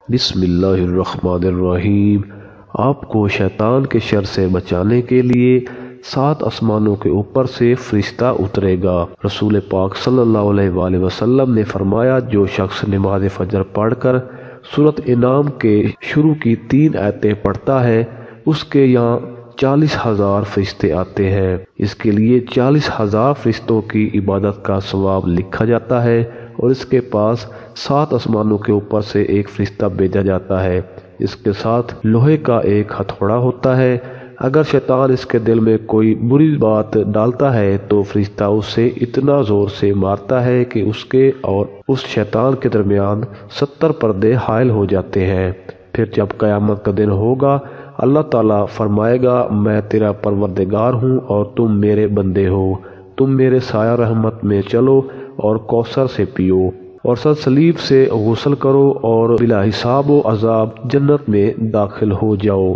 بسم اللہ الرحمن الرحیم۔ آپ کو شیطان کے شر سے بچانے کے لیے 7 آسمانوں کے اوپر سے فرشتہ اترے گا۔ رسول پاک صلی اللہ علیہ وآلہ وسلم نے فرمایا، جو شخص نماز فجر پڑھ کر سورۃ انعام کے شروع کی 3 آیتیں پڑھتا ہے، اس کے یہاں 40,000 فرشتے آتے ہیں۔ اس کے لیے 40,000 فرشتوں کی عبادت کا ثواب لکھا جاتا ہے، اور اس کے پاس 7 آسمانوں کے اوپر سے ایک فرشتہ بھیجا جاتا ہے۔ اس کے ساتھ لوہے کا ایک ہتھوڑا ہوتا ہے۔ اگر شیطان اس کے دل میں کوئی بری بات ڈالتا ہے تو فرشتہ اسے اتنا زور سے مارتا ہے کہ اس کے اور اس شیطان کے درمیان 70 پردے حائل ہو جاتے ہیں۔ پھر جب قیامت کا دن ہوگا، اللہ تعالیٰ فرمائے گا، میں تیرا پروردگار ہوں اور تم میرے بندے ہو، تم میرے سایہ رحمت میں چلو اور کوثر سے پیو اور سلسلیب سے غسل کرو اور بلا حساب و عذاب جنت میں داخل ہو جاؤ۔